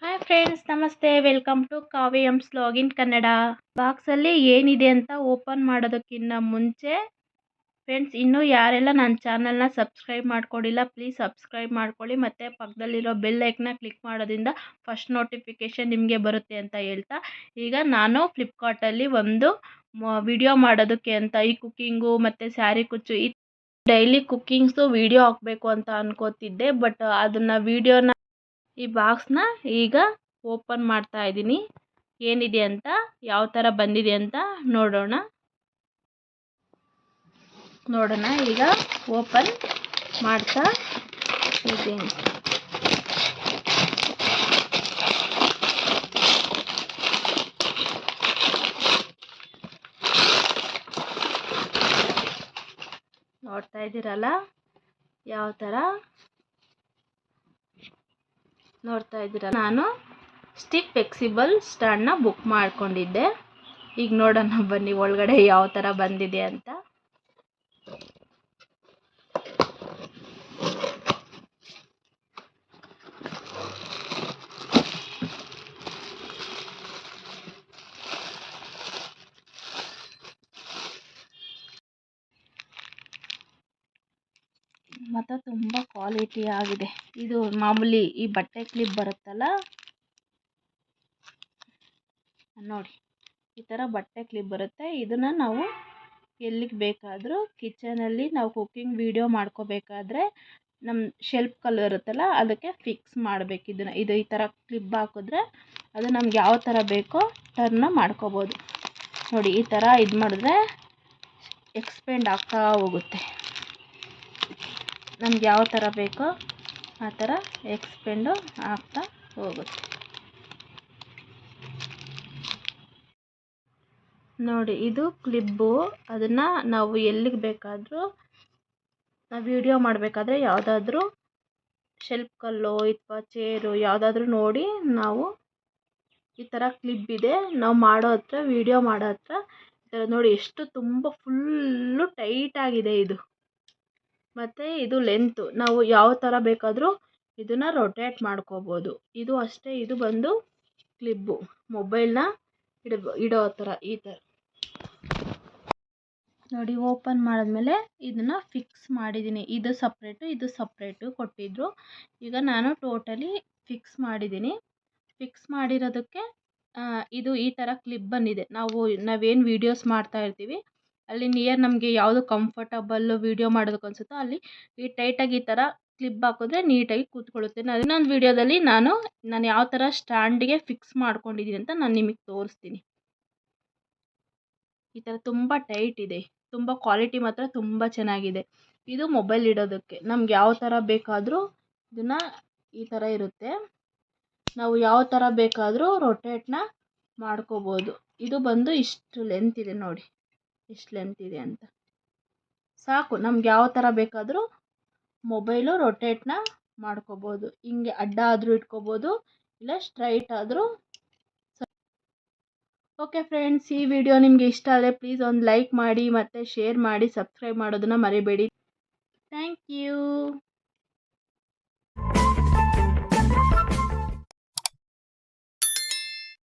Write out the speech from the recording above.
Hi friends, ನಮಸ್ತೆ. Welcome to Kavyams login Kannada. ಬಾಕ್ಸಲ್ಲಿ ಏನಿದೆ ಅಂತ ಓಪನ್ ಮಾಡೋದಕ್ಕಿಂತ ಮುಂಚೆ ಫ್ರೆಂಡ್ಸ್, ಇನ್ನೂ ಯಾರೆಲ್ಲ ನನ್ನ ಚಾನಲ್ನ ಸಬ್ಸ್ಕ್ರೈಬ್ ಮಾಡ್ಕೊಂಡಿಲ್ಲ ಪ್ಲೀಸ್ ಸಬ್ಸ್ಕ್ರೈಬ್ ಮಾಡ್ಕೊಳ್ಳಿ. ಮತ್ತು ಪಕ್ಕದಲ್ಲಿರೋ ಬೆಲ್ ಐಕನ್ನ ಕ್ಲಿಕ್ ಮಾಡೋದ್ರಿಂದ ಫಸ್ಟ್ ನೋಟಿಫಿಕೇಷನ್ ನಿಮಗೆ ಬರುತ್ತೆ ಅಂತ ಹೇಳ್ತಾ, ಈಗ ನಾನು ಫ್ಲಿಪ್ಕಾರ್ಟಲ್ಲಿ ಒಂದು ವಿಡಿಯೋ ಮಾಡೋದಕ್ಕೆ ಅಂತ ಈ ಕುಕ್ಕಿಂಗು ಮತ್ತು ಸ್ಯಾರಿ ಕುಚ್ಚು ಈ ಡೈಲಿ ಕುಕ್ಕಿಂಗ್ಸು ವಿಡಿಯೋ ಹಾಕಬೇಕು ಅಂತ ಅನ್ಕೋತಿದ್ದೆ. ಬಟ್ ಅದನ್ನು ವಿಡಿಯೋನ ಈ ಬಾಕ್ಸ್ನ ಈಗ ಓಪನ್ ಮಾಡ್ತಾ ಇದ್ದೀನಿ. ಏನಿದೆ ಅಂತ, ಯಾವ ಥರ ಬಂದಿದೆ ಅಂತ ನೋಡೋಣ. ಈಗ ಓಪನ್ ಮಾಡ್ತಾ ಇದ್ದೀನಿ. ನೋಡ್ತಾ ಇದ್ದೀರಲ್ಲ ಯಾವ ಥರ ನೋಡ್ತಾ ಇದ್ದೀರ. ನಾನು ಸ್ಟಿಕ್ ಫ್ಲೆಕ್ಸಿಬಲ್ ಸ್ಟ್ಯಾಂಡ್ನ ಬುಕ್ ಮಾಡ್ಕೊಂಡಿದ್ದೆ. ಈಗ ನೋಡೋಣ ಬನ್ನಿ ಒಳಗಡೆ ಯಾವ ಥರ ಬಂದಿದೆ ಅಂತ. ಮತ್ತು ತುಂಬ ಕ್ವಾಲಿಟಿ ಆಗಿದೆ. ಇದು ಮಾಮೂಲಿ ಈ ಬಟ್ಟೆ ಕ್ಲಿಪ್ ಬರುತ್ತಲ್ಲ ನೋಡಿ, ಈ ಥರ ಬಟ್ಟೆ ಕ್ಲಿಪ್ ಬರುತ್ತೆ. ಇದನ್ನು ನಾವು ಎಲ್ಲಿಗೆ ಬೇಕಾದರೂ ಕಿಚನಲ್ಲಿ ನಾವು ಕುಕ್ಕಿಂಗ್ ವಿಡಿಯೋ ಮಾಡ್ಕೋಬೇಕಾದ್ರೆ ನಮ್ಮ ಶೆಲ್ಫ್ ಕಲ್ಲು ಇರುತ್ತಲ್ಲ ಅದಕ್ಕೆ ಫಿಕ್ಸ್ ಮಾಡಬೇಕು. ಇದು ಈ ಥರ ಕ್ಲಿಪ್ ಹಾಕಿದ್ರೆ ಅದು ನಮ್ಗೆ ಯಾವ ಥರ ಬೇಕೋ ಟರ್ನ ಮಾಡ್ಕೋಬೋದು. ನೋಡಿ, ಈ ಥರ ಇದು ಮಾಡಿದ್ರೆ ಎಕ್ಸ್ಪೆಂಡ್ ಆಗ್ತಾ ಹೋಗುತ್ತೆ. ನಮ್ಗೆ ಯಾವ ಥರ ಬೇಕೋ ಆ ಥರ ಎಕ್ಸ್ಪೆಂಡು ಆಗ್ತಾ ಹೋಗುತ್ತೆ. ನೋಡಿ, ಇದು ಕ್ಲಿಪ್ಪು. ಅದನ್ನು ನಾವು ಎಲ್ಲಿಗೆ ಬೇಕಾದರೂ ನಾವು ವಿಡಿಯೋ ಮಾಡಬೇಕಾದ್ರೆ ಯಾವುದಾದ್ರೂ ಶೆಲ್ಫ್ ಕಲ್ಲು ಅಥವಾ ಚೇರು ಯಾವುದಾದ್ರೂ ನೋಡಿ ನಾವು ಈ ಥರ ಕ್ಲಿಪ್ ಇದೆ ನಾವು ಮಾಡೋ ಹತ್ರ ವಿಡಿಯೋ ಮಾಡೋ ಹತ್ರ ಈ ಥರ ನೋಡಿ ಎಷ್ಟು ತುಂಬ ಫುಲ್ಲು ಟೈಟಾಗಿದೆ ಇದು. ಮತ್ತು ಇದು ಲೆಂತು ನಾವು ಯಾವ ಥರ ಬೇಕಾದರೂ ಇದನ್ನು ರೊಟೇಟ್ ಮಾಡ್ಕೋಬೋದು. ಇದು ಅಷ್ಟೇ, ಇದು ಬಂದು ಕ್ಲಿಪ್ಪು ಮೊಬೈಲ್ನ ಇಡೋ ಥರ ಈ ಥರ ನೋಡಿ. ಓಪನ್ ಮಾಡಿದ್ಮೇಲೆ ಇದನ್ನು ಫಿಕ್ಸ್ ಮಾಡಿದ್ದೀನಿ. ಇದು ಸಪ್ರೇಟು ಕೊಟ್ಟಿದ್ದರು. ಈಗ ನಾನು ಟೋಟಲಿ ಫಿಕ್ಸ್ ಮಾಡಿದ್ದೀನಿ. ಫಿಕ್ಸ್ ಮಾಡಿರೋದಕ್ಕೆ ಇದು ಈ ಥರ ಕ್ಲಿಪ್ ಬಂದಿದೆ. ನಾವೇನು ವೀಡಿಯೋಸ್ ಮಾಡ್ತಾ ಇರ್ತೀವಿ ಅಲ್ಲಿ ನಿಯರ್ ನಮಗೆ ಯಾವುದು ಕಂಫರ್ಟಬಲ್ಲು ವೀಡಿಯೋ ಮಾಡೋದಕ್ಕೆ ಅನಿಸುತ್ತೋ ಅಲ್ಲಿ ಈ ಟೈಟಾಗಿ ಈ ಥರ ಕ್ಲಿಪ್ ಹಾಕಿದ್ರೆ ನೀಟಾಗಿ ಕೂತ್ಕೊಳ್ಳುತ್ತೆ. ಇನ್ನೊಂದು ವೀಡಿಯೋದಲ್ಲಿ ನಾನು ಯಾವ ಥರ ಸ್ಟ್ಯಾಂಡಿಗೆ ಫಿಕ್ಸ್ ಮಾಡ್ಕೊಂಡಿದ್ದೀನಿ ಅಂತ ನಾನು ನಿಮಗೆ ತೋರಿಸ್ತೀನಿ. ಈ ಥರ ತುಂಬ ಟೈಟ್ ಇದೆ. ತುಂಬ ಕ್ವಾಲಿಟಿ ಮಾತ್ರ ತುಂಬ ಚೆನ್ನಾಗಿದೆ. ಇದು ಮೊಬೈಲ್ ಇಡೋದಕ್ಕೆ ನಮ್ಗೆ ಯಾವ ಥರ ಬೇಕಾದರೂ ಇದನ್ನು ಈ ಥರ ಇರುತ್ತೆ. ನಾವು ಯಾವ ಥರ ಬೇಕಾದರೂ ರೊಟೇಟ್ನ ಮಾಡ್ಕೋಬೋದು. ಇದು ಬಂದು ಇಷ್ಟು ಲೆಂತ್ ಇದೆ ನೋಡಿ, ಎಷ್ಟು ಲೆಂತ್ ಇದೆ ಅಂತ. ಸಾಕು, ನಮ್ಗೆ ಯಾವ ಥರ ಬೇಕಾದರೂ ಮೊಬೈಲು ರೊಟೇಟ್ನ ಮಾಡ್ಕೋಬೋದು. ಹಿಂಗೆ ಅಡ್ಡ ಆದರೂ ಇಟ್ಕೋಬೋದು, ಇಲ್ಲ ಸ್ಟ್ರೈಟ್ ಆದರೂ. ಓಕೆ ಫ್ರೆಂಡ್ಸ್, ಈ ವಿಡಿಯೋ ನಿಮಗೆ ಇಷ್ಟ ಆದರೆ ಪ್ಲೀಸ್ ಒಂದು ಲೈಕ್ ಮಾಡಿ ಮತ್ತು ಶೇರ್ ಮಾಡಿ, ಸಬ್ಸ್ಕ್ರೈಬ್ ಮಾಡೋದನ್ನು ಮರಿಬೇಡಿ. Thank you.